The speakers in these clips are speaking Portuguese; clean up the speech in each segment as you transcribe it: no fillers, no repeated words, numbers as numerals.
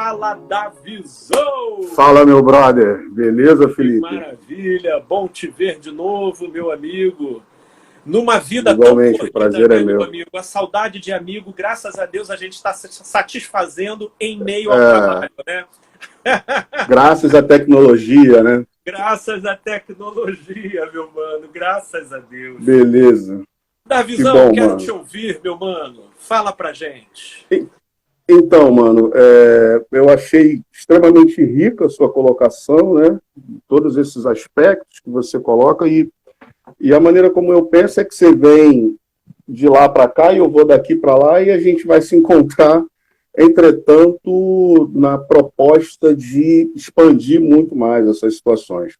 Fala, Davizão! Fala, meu brother. Beleza, Felipe? Que maravilha, bom te ver de novo, meu amigo. Numa vida tão Igualmente, o corrida, prazer é né, meu meu. amigo? A saudade de amigo, graças a Deus, a gente está se satisfazendo em meio ao É, trabalho, né? graças à tecnologia, né? Graças à tecnologia, meu mano, graças a Deus. Beleza. Que Davizão, bom, quero te mano. ouvir, meu mano. Fala pra gente. E- Então, mano, eu achei extremamente rica a sua colocação, né? Todos esses aspectos que você coloca e a maneira como eu penso é que você vem de lá para cá e eu vou daqui para lá e a gente vai se encontrar, entretanto, na proposta de expandir muito mais essas situações.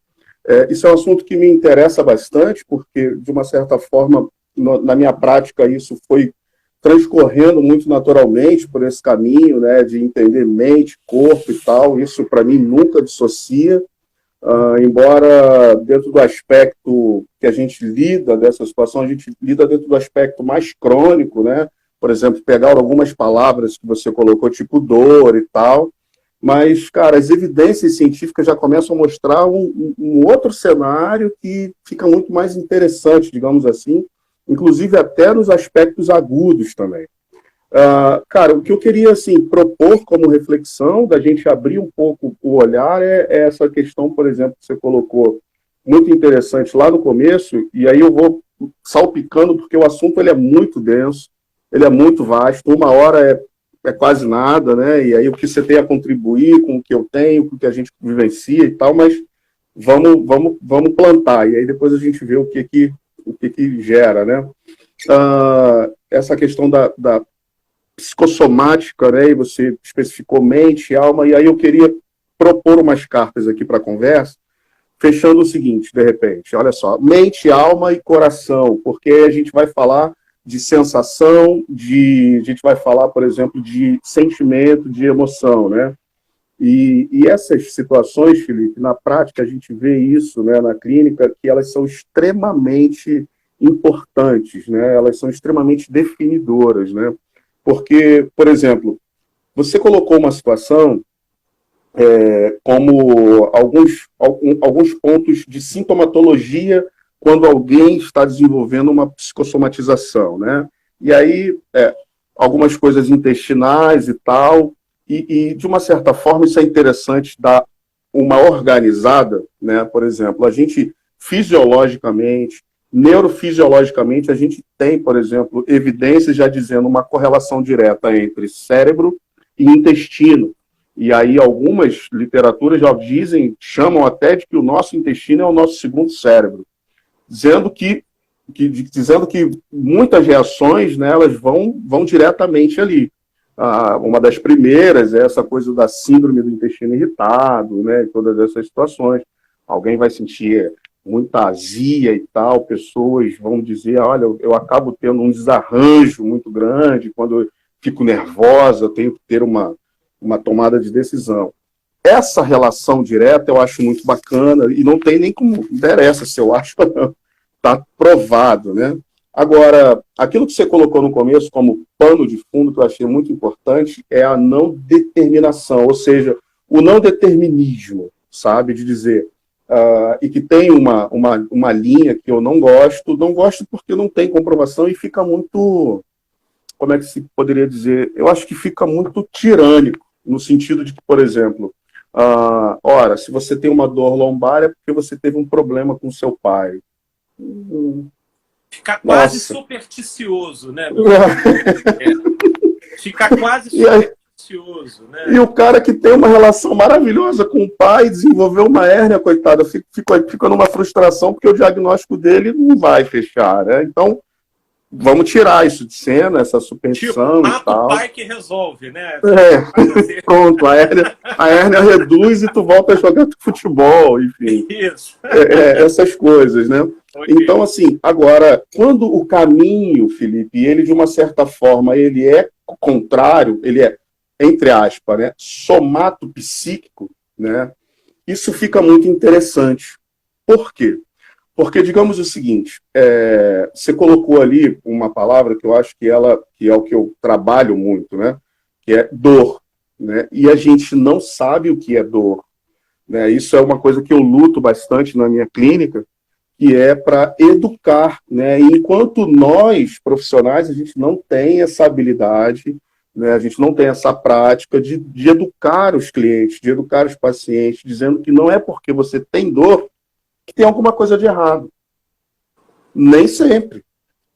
Isso é um assunto que me interessa bastante, porque, de uma certa forma, na minha prática, isso foi transcorrendo muito naturalmente por esse caminho, né, de entender mente, corpo e tal. Isso, para mim, nunca dissocia. Embora dentro do aspecto que a gente lida dessa situação, a gente lida dentro do aspecto mais crônico, né? Por exemplo, pegar algumas palavras que você colocou, tipo dor e tal, mas, cara, as evidências científicas já começam a mostrar um outro cenário que fica muito mais interessante, digamos assim, inclusive até nos aspectos agudos também. Cara, o que eu queria assim, propor como reflexão, da gente abrir um pouco o olhar, é essa questão, por exemplo, que você colocou, muito interessante lá no começo, e aí eu vou salpicando, porque o assunto ele é muito denso, ele é muito vasto, uma hora é quase nada, né? E aí o que você tem a contribuir com o que eu tenho, com o que a gente vivencia e tal, mas vamos plantar, e aí depois a gente vê o que gera, né? Essa questão da psicossomática, né? E você especificou mente, alma, e aí eu queria propor umas cartas aqui para a conversa, fechando o seguinte, de repente, olha só, mente, alma e coração, porque aí a gente vai falar de sensação, a gente vai falar, por exemplo, de sentimento, de emoção, né? E essas situações, Felipe, na prática a gente vê isso, né, na clínica, que elas são extremamente importantes, né? Elas são extremamente definidoras, né? Porque, por exemplo, você colocou uma situação como alguns pontos de sintomatologia quando alguém está desenvolvendo uma psicossomatização, né? E aí, algumas coisas intestinais e tal, e de uma certa forma isso é interessante dar uma organizada, né? Por exemplo, a gente fisiologicamente, neurofisiologicamente, a gente tem, por exemplo, evidências já dizendo uma correlação direta entre cérebro e intestino. E aí algumas literaturas já dizem, chamam até de que o nosso intestino é o nosso segundo cérebro, dizendo que muitas reações, né, elas vão diretamente ali. Uma das primeiras é essa coisa da síndrome do intestino irritado, né, todas essas situações. Alguém vai sentir muita azia e tal, pessoas vão dizer, olha, eu acabo tendo um desarranjo muito grande, quando eu fico nervosa, eu tenho que ter uma tomada de decisão. Essa relação direta eu acho muito bacana e não tem nem como interessa se eu acho ou não. Está provado, né? Agora, aquilo que você colocou no começo como pano de fundo, que eu achei muito importante, é a não determinação, ou seja, o não determinismo, sabe? De dizer, e que tem uma linha que eu não gosto porque não tem comprovação e fica muito, como é que se poderia dizer? Eu acho que fica muito tirânico, no sentido de que, por exemplo, ora, se você tem uma dor lombar é porque você teve um problema com seu pai. Fica quase Nossa. supersticioso, né, meu amigo? Fica quase E, aí, supersticioso, e né? o cara que tem uma relação maravilhosa com o pai desenvolveu uma hérnia, coitada, fica numa frustração porque o diagnóstico dele não vai fechar, né? Então, vamos tirar isso de cena, essa Tipo, superstição e mata o tal. pai que resolve, né? Pronto, a hérnia reduz e tu volta a jogar futebol, enfim. Isso. Essas coisas, né? Ok. Então, assim, agora, quando o caminho, Felipe, ele de uma certa forma, ele é contrário, ele é, entre aspas, né, somato-psíquico, né, isso fica muito interessante. Por quê? Porque, digamos o seguinte, você colocou ali uma palavra que eu acho que é o que eu trabalho muito, né, que é dor. né? E a gente não sabe o que é dor, né? Isso é uma coisa que eu luto bastante na minha clínica, que é para educar, né? E enquanto nós, profissionais, a gente não tem essa habilidade, né? A gente não tem essa prática de educar os clientes, de educar os pacientes, dizendo que não é porque você tem dor que tem alguma coisa de errado. Nem sempre.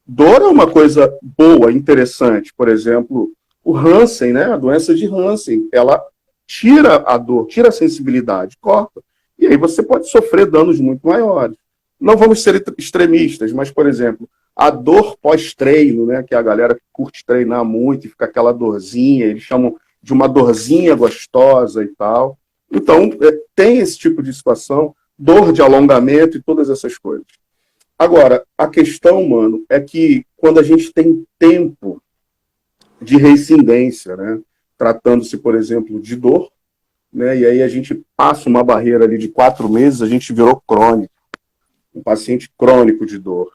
Dor é uma coisa boa, interessante. Por exemplo, o Hansen, né? A doença de Hansen, ela tira a dor, tira a sensibilidade, corta. E aí você pode sofrer danos muito maiores. Não vamos ser extremistas, mas, por exemplo, a dor pós-treino, né? Que é a galera que curte treinar muito e fica aquela dorzinha, eles chamam de uma dorzinha gostosa e tal. Então, tem esse tipo de situação, dor de alongamento e todas essas coisas. Agora, a questão, mano, é que quando a gente tem tempo de reincidência, né, tratando-se, por exemplo, de dor, né, e aí a gente passa uma barreira ali de 4 meses, a gente virou crônico, um paciente crônico de dor.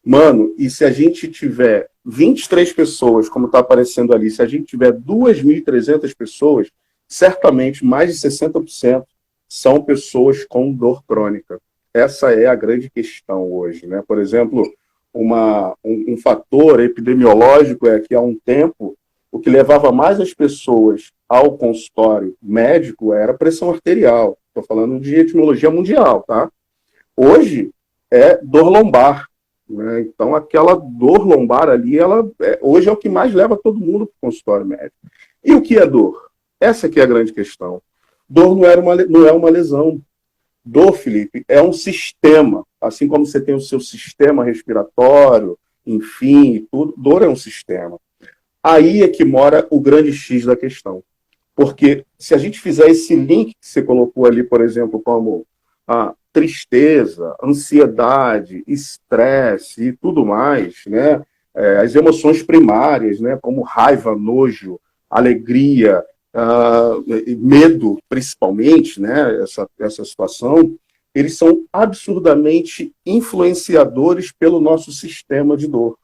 Mano, e se a gente tiver 23 pessoas, como está aparecendo ali, se a gente tiver 2.300 pessoas, certamente mais de 60% são pessoas com dor crônica. Essa é a grande questão hoje, né? Por exemplo, um fator epidemiológico é que há um tempo o que levava mais as pessoas ao consultório médico era a pressão arterial. Estou falando de etimologia mundial, tá? Hoje é dor lombar, né? Então aquela dor lombar ali, hoje é o que mais leva todo mundo para o consultório médico. E o que é dor? Essa que é a grande questão. Dor não é uma lesão. Dor, Felipe, é um sistema. Assim como você tem o seu sistema respiratório, enfim, tudo, dor é um sistema. Aí é que mora o grande X da questão. Porque se a gente fizer esse link que você colocou ali, por exemplo, como a tristeza, ansiedade, estresse e tudo mais, né? As emoções primárias, né? Como raiva, nojo, alegria, medo, principalmente, né, essa situação, eles são absurdamente influenciadores pelo nosso sistema de dor,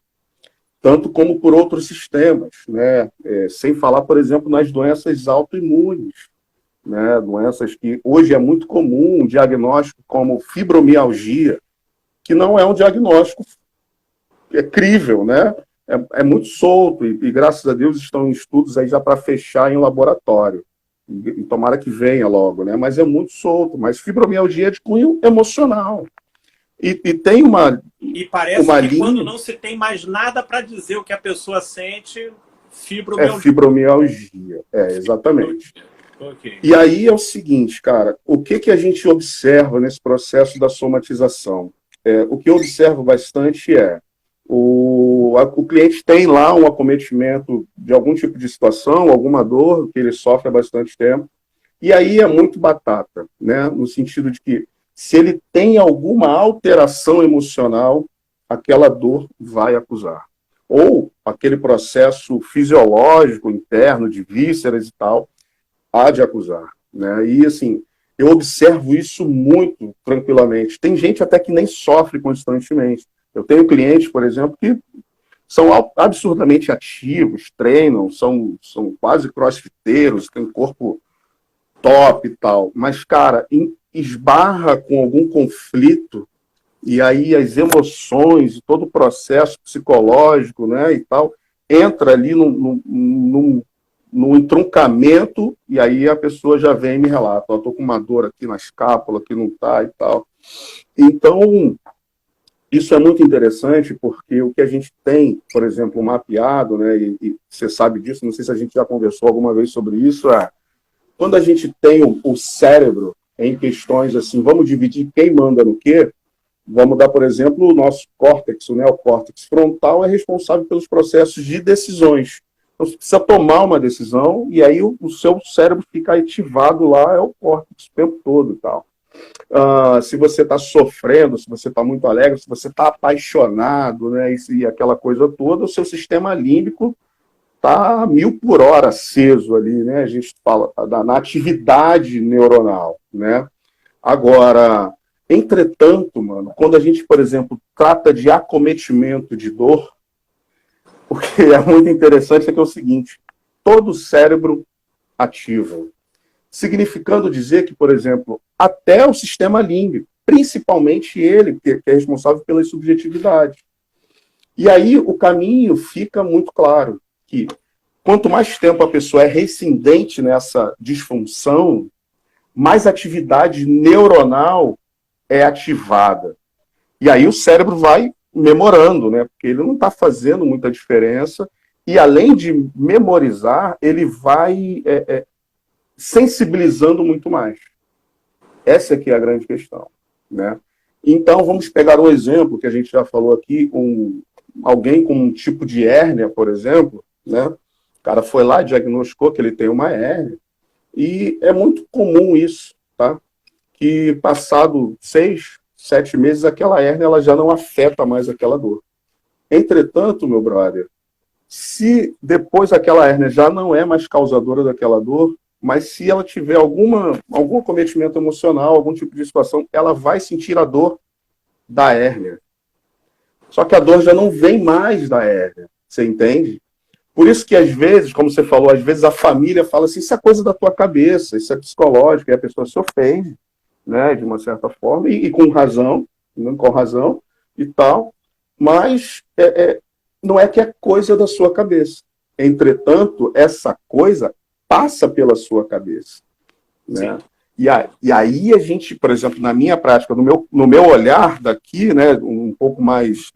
tanto como por outros sistemas, né, sem falar, por exemplo, nas doenças autoimunes, né, doenças que hoje é muito comum, um diagnóstico como fibromialgia, que não é um diagnóstico crível, né? É muito solto e, graças a Deus, estão em estudos aí já para fechar em laboratório. E tomara que venha logo, né? Mas é muito solto. Mas fibromialgia é de cunho emocional. E tem E parece uma que linha... quando não se tem mais nada para dizer o que a pessoa sente, fibromialgia. É fibromialgia, exatamente. Okay. E aí é o seguinte, cara, o que a gente observa nesse processo da somatização? O que eu observo bastante o cliente tem lá um acometimento de algum tipo de situação, alguma dor que ele sofre há bastante tempo, e aí é muito batata, né? No sentido de que se ele tem alguma alteração emocional, aquela dor vai acusar. Ou aquele processo fisiológico interno de vísceras e tal, há de acusar, né? E assim, eu observo isso muito tranquilamente. Tem gente até que nem sofre constantemente. Eu tenho clientes, por exemplo, que são absurdamente ativos, treinam, são quase crossfiteiros, têm um corpo top e tal, mas, cara, esbarra com algum conflito e aí as emoções e todo o processo psicológico, né, e tal, entra ali num entroncamento e aí a pessoa já vem e me relata, estou com uma dor aqui na escápula, que não tá e tal. Então, isso é muito interessante porque o que a gente tem, por exemplo, mapeado, né, e você sabe disso, não sei se a gente já conversou alguma vez sobre isso, quando a gente tem o cérebro em questões assim, vamos dividir quem manda no quê, vamos dar, por exemplo, o nosso córtex, o neocórtex frontal é responsável pelos processos de decisões. Então, você precisa tomar uma decisão e aí o seu cérebro fica ativado lá, é o córtex o tempo todo e tal. Se você está sofrendo, se você está muito alegre, se você está apaixonado, né, e aquela coisa toda, o seu sistema límbico está 1000 por hora aceso ali, né? A gente fala na atividade neuronal, né? Agora, entretanto, mano, quando a gente, por exemplo, trata de acometimento de dor, o que é muito interessante é que é o seguinte: todo cérebro ativa. Significando dizer que, por exemplo, até o sistema límbico, principalmente ele, que é responsável pelas subjetividades. E aí o caminho fica muito claro, que quanto mais tempo a pessoa é reincidente nessa disfunção, mais atividade neuronal é ativada. E aí o cérebro vai memorando, né? Porque ele não está fazendo muita diferença. E além de memorizar, ele vai sensibilizando muito mais. Essa aqui é a grande questão, né? Então, vamos pegar um exemplo que a gente já falou aqui, alguém com um tipo de hérnia, por exemplo, né? O cara foi lá, diagnosticou que ele tem uma hérnia, e é muito comum isso, tá? Que passado 6, 7 meses, aquela hérnia ela já não afeta mais aquela dor. Entretanto, meu brother, se depois aquela hérnia já não é mais causadora daquela dor, mas se ela tiver algum acometimento emocional, algum tipo de situação, ela vai sentir a dor da hérnia. Só que a dor já não vem mais da hérnia, você entende? Por isso que às vezes, como você falou, às vezes a família fala assim, isso é coisa da tua cabeça, isso é psicológico, e a pessoa se ofende, né, de uma certa forma, e com razão, né, com razão e tal, mas não é que é coisa da sua cabeça. Entretanto, essa coisa passa pela sua cabeça, né? E aí a gente, por exemplo, na minha prática, no meu olhar daqui, né, um pouco mais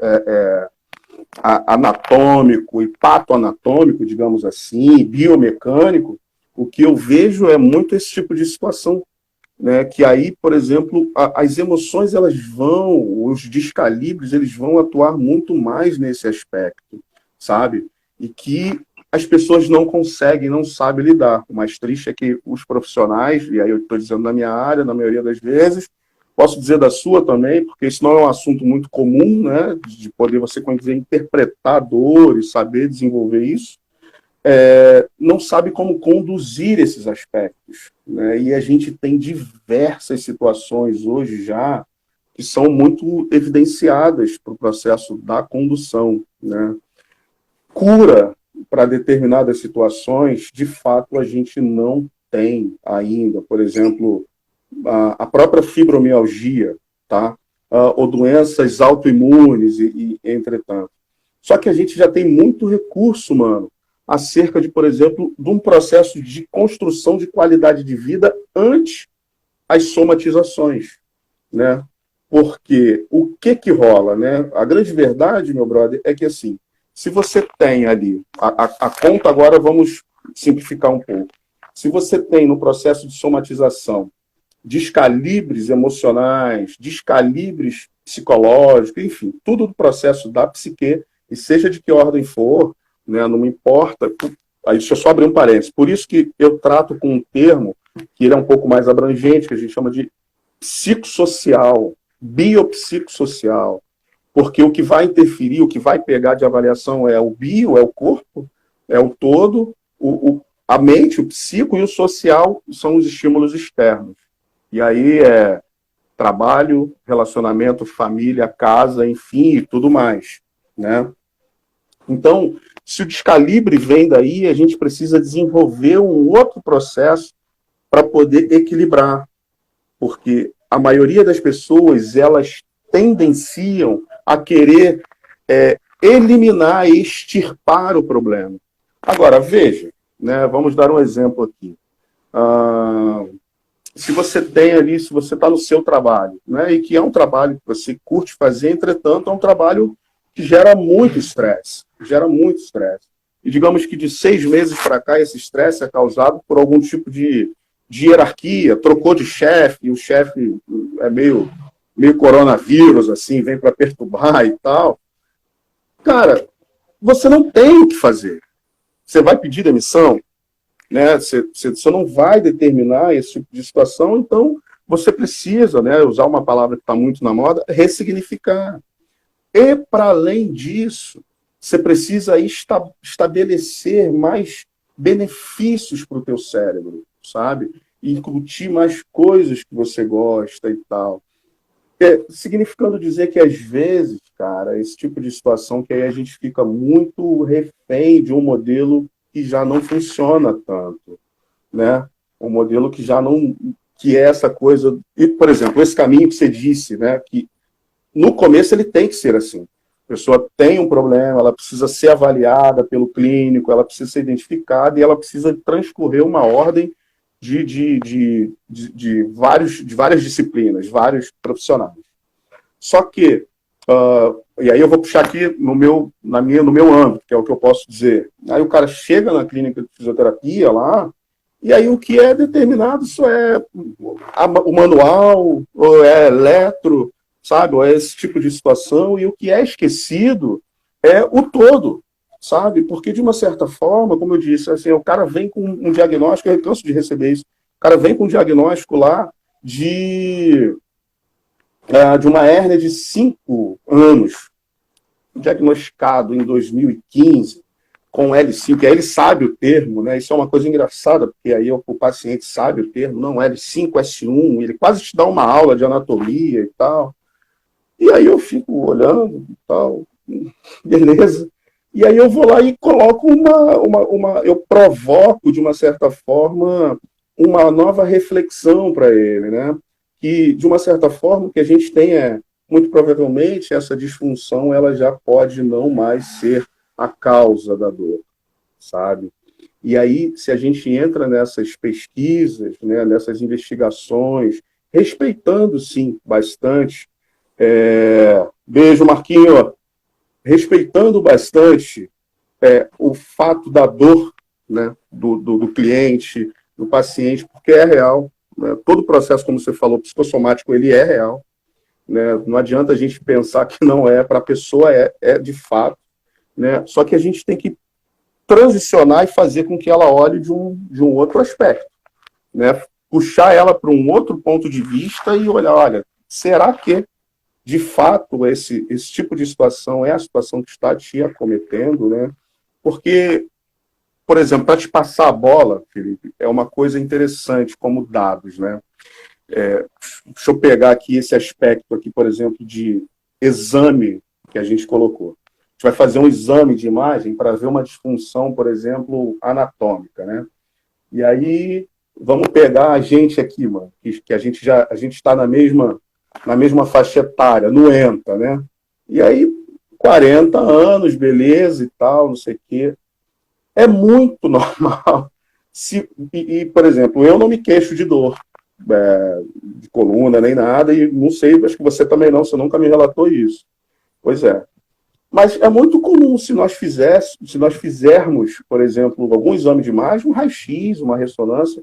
anatômico e patoanatômico, digamos assim, biomecânico, o que eu vejo é muito esse tipo de situação, né? Que aí, por exemplo, as emoções elas vão, os descalibres eles vão atuar muito mais nesse aspecto, sabe? E que as pessoas não conseguem, não sabem lidar. O mais triste é que os profissionais, e aí eu estou dizendo na minha área, na maioria das vezes, posso dizer da sua também, porque isso não é um assunto muito comum, né, de poder você interpretar dores, saber desenvolver isso, não sabe como conduzir esses aspectos, né? E a gente tem diversas situações hoje já que são muito evidenciadas para o processo da condução, né? Cura para determinadas situações, de fato, a gente não tem ainda. Por exemplo, a própria fibromialgia, tá? Ou doenças autoimunes, e entretanto. Só que a gente já tem muito recurso, mano, acerca de, por exemplo, de um processo de construção de qualidade de vida ante as somatizações, né? Porque o que rola, né? A grande verdade, meu brother, é que assim, se você tem ali, a conta agora vamos simplificar um pouco. Se você tem no processo de somatização descalibres emocionais, descalibres psicológicos, enfim, tudo do processo da psique, e seja de que ordem for, né, não me importa. Aí, deixa eu só abrir um parênteses. Por isso que eu trato com um termo que ele é um pouco mais abrangente, que a gente chama de psicossocial, biopsicossocial, porque o que vai interferir, o que vai pegar de avaliação é o bio, é o corpo, é o todo, a mente, o psico, e o social são os estímulos externos. E aí é trabalho, relacionamento, família, casa, enfim, e tudo mais, né? Então, se o descalibre vem daí, a gente precisa desenvolver um outro processo para poder equilibrar, porque a maioria das pessoas, elas tendenciam a querer eliminar e extirpar o problema. Agora, veja, né, vamos dar um exemplo aqui. Se você tem ali, se você está no seu trabalho, né, e que é um trabalho que você curte fazer, entretanto, é um trabalho que gera muito estresse, E digamos que de 6 meses para cá, esse estresse é causado por algum tipo de hierarquia, trocou de chefe, e o chefe é meio coronavírus, assim, vem para perturbar e tal. Cara, você não tem o que fazer. Você vai pedir demissão? Né? Você não vai determinar esse tipo de situação, então você precisa, né, usar uma palavra que está muito na moda, ressignificar. E, para além disso, você precisa estabelecer mais benefícios para o teu cérebro, sabe? E incutir mais coisas que você gosta e tal. Significando dizer que, às vezes, cara, esse tipo de situação que aí a gente fica muito refém de um modelo que já não funciona tanto, né? Um modelo que já não, que é essa coisa, e, por exemplo, esse caminho que você disse, né, que no começo ele tem que ser assim. A pessoa tem um problema, ela precisa ser avaliada pelo clínico, ela precisa ser identificada e ela precisa transcorrer uma ordem de várias disciplinas, vários profissionais. Só que, e aí eu vou puxar aqui no meu âmbito, que é o que eu posso dizer. Aí o cara chega na clínica de fisioterapia lá, e aí o que é determinado só é o manual, ou é eletro, sabe? Ou é esse tipo de situação, e o que é esquecido é o todo, sabe? Porque, de uma certa forma, como eu disse, assim, o cara vem com um diagnóstico, eu canso de receber isso, o cara vem com um diagnóstico lá de uma hérnia de 5 anos, diagnosticado em 2015, com L5, aí ele sabe o termo, né? Isso é uma coisa engraçada, porque aí o paciente sabe o termo, não, L5, S1, ele quase te dá uma aula de anatomia e tal. E aí eu fico olhando e tal, beleza. E aí eu vou lá e coloco eu provoco, de uma certa forma, uma nova reflexão para ele, né? Que, de uma certa forma, o que a gente tem é, muito provavelmente, essa disfunção, ela já pode não mais ser a causa da dor, sabe? E aí, se a gente entra nessas pesquisas, né, nessas investigações, respeitando, sim, bastante, beijo, Marquinho, respeitando bastante o fato da dor, né, do cliente, do paciente, porque é real. Né? Todo o processo, como você falou, psicossomático, ele é real. Né? Não adianta a gente pensar que não é, para a pessoa é de fato. Né? Só que a gente tem que transicionar e fazer com que ela olhe de um outro aspecto. Né? Puxar ela para um outro ponto de vista e olhar, olha, será que de fato, esse tipo de situação é a situação que está te acometendo, né? Porque, por exemplo, para te passar a bola, Felipe, é uma coisa interessante como dados, né? Deixa eu pegar aqui esse aspecto aqui, por exemplo, de exame que a gente colocou. A gente vai fazer um exame de imagem para ver uma disfunção, por exemplo, anatômica, né? E aí, vamos pegar a gente aqui, mano, que a gente está na mesma faixa etária, no ENTA, né? E aí, 40 anos, beleza e tal, não sei o quê. É muito normal. Por exemplo, eu não me queixo de dor, de coluna nem nada, e não sei, acho que você também não, você nunca me relatou isso. Pois é. Mas é muito comum se nós fizermos, por exemplo, algum exame de imagem, um raio-x, uma ressonância,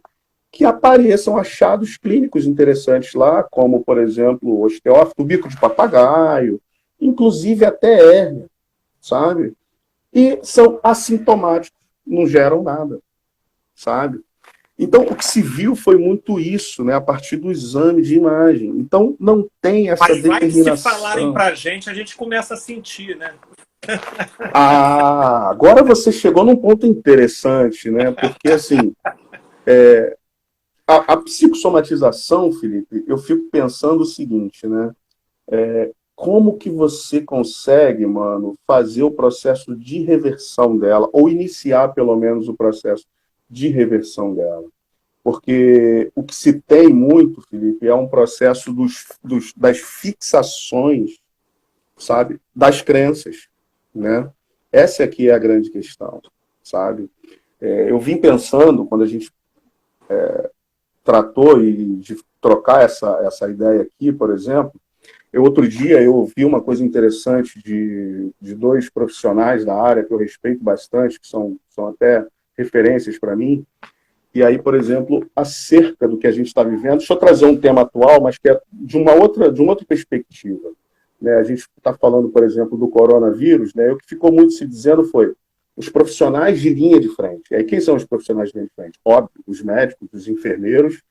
que apareçam achados clínicos interessantes lá, como, por exemplo, osteófito, bico de papagaio, inclusive até hérnia, sabe? E são assintomáticos, não geram nada, sabe? Então, o que se viu foi muito isso, né, a partir do exame de imagem. Então, não tem essa Mas vai que se determinação. falarem pra gente, a gente começa a sentir, né? Ah, agora você chegou num ponto interessante, né? Porque, assim, a psicossomatização, Felipe, eu fico pensando o seguinte, né? Como que você consegue, mano, fazer o processo de reversão dela, ou iniciar, pelo menos, o processo de reversão dela? Porque o que se tem muito, Felipe, é um processo das fixações, sabe? Das crenças, né? Essa aqui é a grande questão, sabe? Eu vim pensando, quando a gente tratou de trocar essa ideia aqui, por exemplo, outro dia eu ouvi uma coisa interessante de dois profissionais da área que eu respeito bastante, que são até referências para mim. E aí, por exemplo, acerca do que a gente está vivendo, deixa eu trazer um tema atual, mas que é de uma outra perspectiva. Né? A gente está falando, por exemplo, do coronavírus, né? O que ficou muito se dizendo foi os profissionais de linha de frente. E aí, quem são os profissionais de linha de frente? Óbvio, os médicos, os enfermeiros,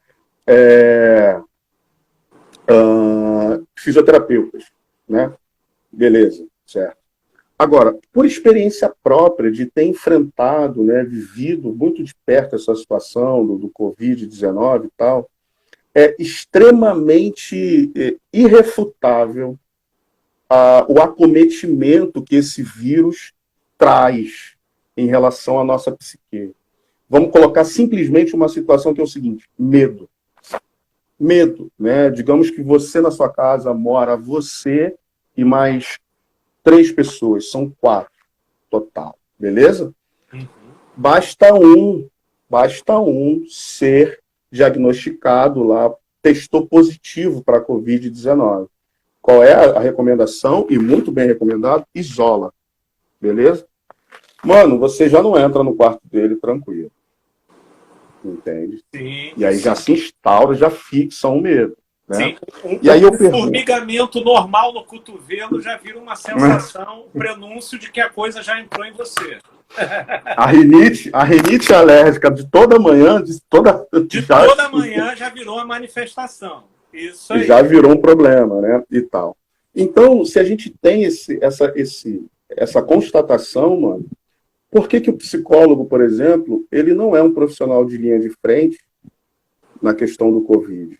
fisioterapeutas, né? Beleza, certo. Agora, por experiência própria de ter enfrentado, né, vivido muito de perto essa situação do Covid-19 e tal, é extremamente irrefutável o acometimento que esse vírus traz em relação à nossa psique. vamos colocar simplesmente uma situação que é o seguinte: medo. Medo, né? Digamos que você na sua casa mora você e mais 3 pessoas, são 4 total, beleza? Uhum. Basta um ser diagnosticado lá, testou positivo para a Covid-19. Qual é a recomendação? E muito bem recomendado, isola, beleza? Mano, você já não entra no quarto dele tranquilo, entende? Sim, E aí sim. já se instaura, já fixa um medo, né? Sim. E aí eu Um pergunto, formigamento normal no cotovelo já vira uma sensação, um prenúncio de que a coisa já entrou em você. a rinite alérgica de toda manhã, De toda manhã já virou uma manifestação. Isso aí. já virou um problema, né? E tal. Então, se a gente tem essa constatação, mano, por que que o psicólogo, por exemplo, ele não é um profissional de linha de frente na questão do Covid,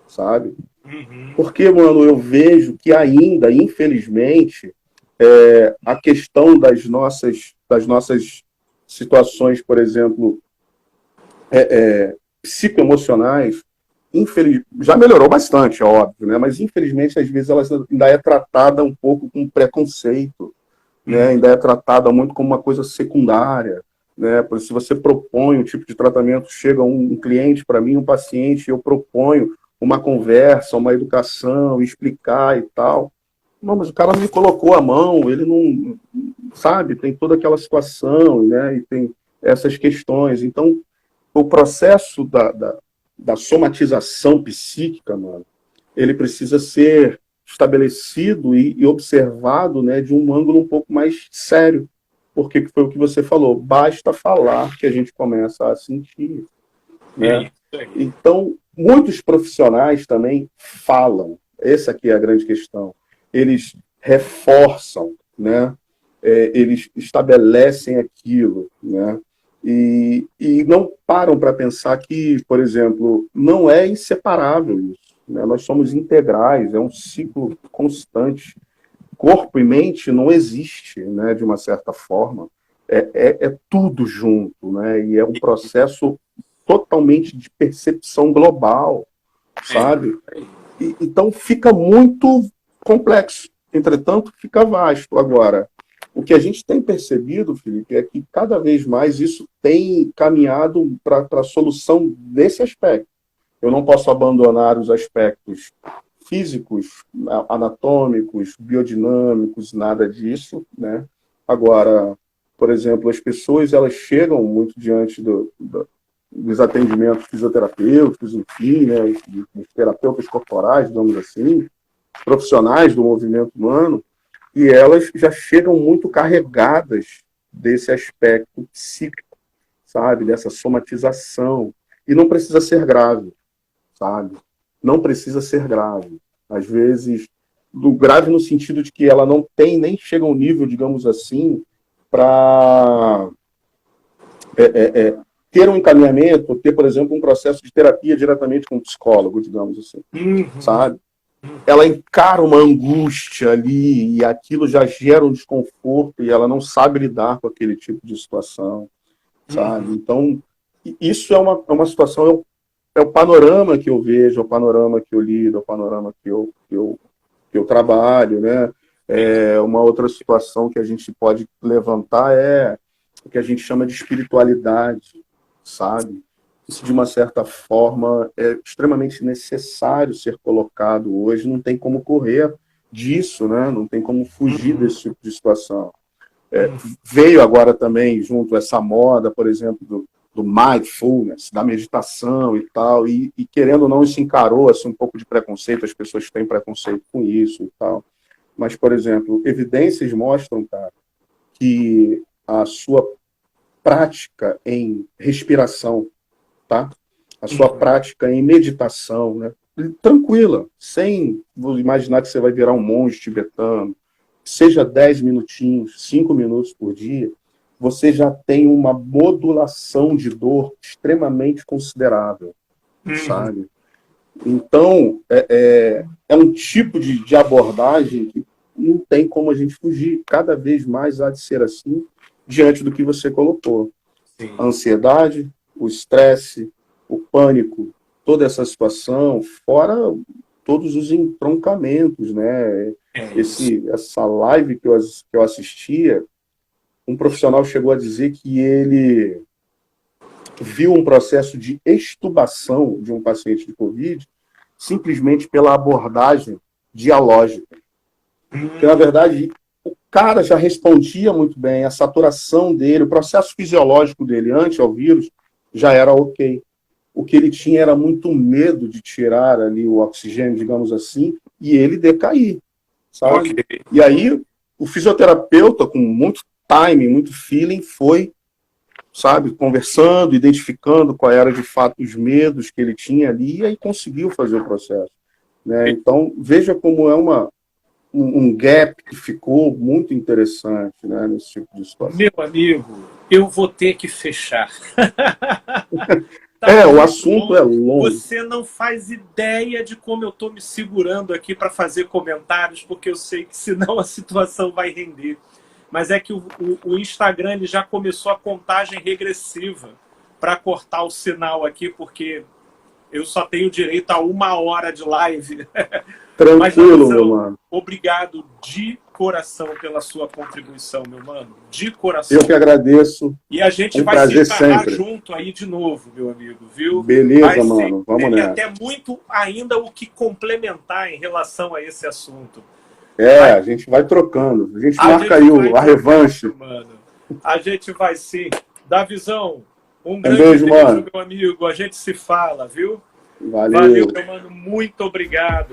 sabe? Uhum. Porque, mano, eu vejo que ainda, infelizmente, a questão das nossas situações, por exemplo, psicoemocionais, já melhorou bastante, é óbvio, né? Mas infelizmente, às vezes, ela ainda é tratada um pouco com preconceito, né? Ainda é tratada muito como uma coisa secundária, né? Porque se você propõe um tipo de tratamento, chega um cliente para mim, um paciente, eu proponho uma conversa, uma educação, explicar e tal. Não, mas o cara não me colocou a mão, ele não, sabe, tem toda aquela situação, né? E tem essas questões. Então, o processo da somatização psíquica, mano, ele precisa ser estabelecido e observado, né, de um ângulo um pouco mais sério. Porque foi o que você falou, basta falar que a gente começa a sentir, É né? isso aí. Então, muitos profissionais também falam, essa aqui é a grande questão. Eles reforçam, né? Eles estabelecem aquilo, né? E não param para pensar que, por exemplo, não é inseparável isso, né? Nós somos integrais, é um ciclo constante. Corpo e mente não existe, né? De uma certa forma. É tudo junto, né? E é um processo totalmente de percepção global, sabe? Então fica muito complexo. Entretanto, fica vasto. Agora, o que a gente tem percebido, Felipe, é que cada vez mais isso tem caminhado para a solução desse aspecto. Eu não posso abandonar os aspectos físicos, anatômicos, biodinâmicos, nada disso, né? Agora, por exemplo, as pessoas elas chegam muito diante dos atendimentos fisioterapêuticos, enfim, né, dos terapeutas corporais, digamos assim, profissionais do movimento humano, e elas já chegam muito carregadas desse aspecto psíquico, sabe, dessa somatização. E não precisa ser grave, sabe? Não precisa ser grave. Às vezes, do grave no sentido de que ela não tem, nem chega ao nível, digamos assim, para ter um encaminhamento, ter, por exemplo, um processo de terapia diretamente com um psicólogo, digamos assim, sabe? Ela encara uma angústia ali e aquilo já gera um desconforto e ela não sabe lidar com aquele tipo de situação, sabe? Então, isso é uma situação, é o panorama que eu vejo, é o panorama que eu lido, é o panorama que eu trabalho, né? Uma outra situação que a gente pode levantar é o que a gente chama de espiritualidade, sabe? Isso, de uma certa forma, é extremamente necessário ser colocado hoje, não tem como correr disso, né? Não tem como fugir desse tipo de situação. Veio agora também junto essa moda, por exemplo, do mindfulness, da meditação e tal, e querendo ou não, isso encarou assim, um pouco de preconceito, as pessoas têm preconceito com isso e tal. Mas, por exemplo, evidências mostram, cara, que a sua prática em respiração, tá? A sua prática em meditação, né? Tranquila, sem imaginar que você vai virar um monge tibetano, seja 10 minutinhos, 5 minutos por dia, você já tem uma modulação de dor extremamente considerável, sabe? Então, é um tipo de abordagem que não tem como a gente fugir. Cada vez mais há de ser assim, diante do que você colocou. Sim. A ansiedade, o estresse, o pânico, toda essa situação, fora todos os entroncamentos, né? Essa live que eu assistia, um profissional chegou a dizer que ele viu um processo de extubação de um paciente de Covid simplesmente pela abordagem dialógica. Porque, na verdade, o cara já respondia muito bem, a saturação dele, o processo fisiológico dele antes ao vírus já era ok. O que ele tinha era muito medo de tirar ali o oxigênio, digamos assim, e ele decair, sabe? Okay. E aí, o fisioterapeuta, com muito time, muito feeling, foi, sabe, conversando, identificando qual era de fato os medos que ele tinha ali, e aí conseguiu fazer o processo, né? Então, veja como é um gap que ficou muito interessante, né, nesse tipo de situação. Meu amigo, eu vou ter que fechar. O assunto é longo. Você não faz ideia de como eu estou me segurando aqui para fazer comentários, porque eu sei que senão a situação vai render. Mas é que o Instagram ele já começou a contagem regressiva para cortar o sinal aqui, porque eu só tenho direito a 1 hora de live. Tranquilo, meu mano. Obrigado de coração pela sua contribuição, meu mano. De coração. Eu que agradeço. E a gente vai se esbarrar junto aí de novo, meu amigo, viu? Beleza, mano. Vamos nessa. Tem até muito ainda o que complementar em relação a esse assunto. A gente vai trocando. A gente marca aí a revanche. Mano. A gente vai sim. Davizão, um grande beijo, mano. Meu amigo. A gente se fala, viu? Valeu. Valeu, meu mano. Muito obrigado.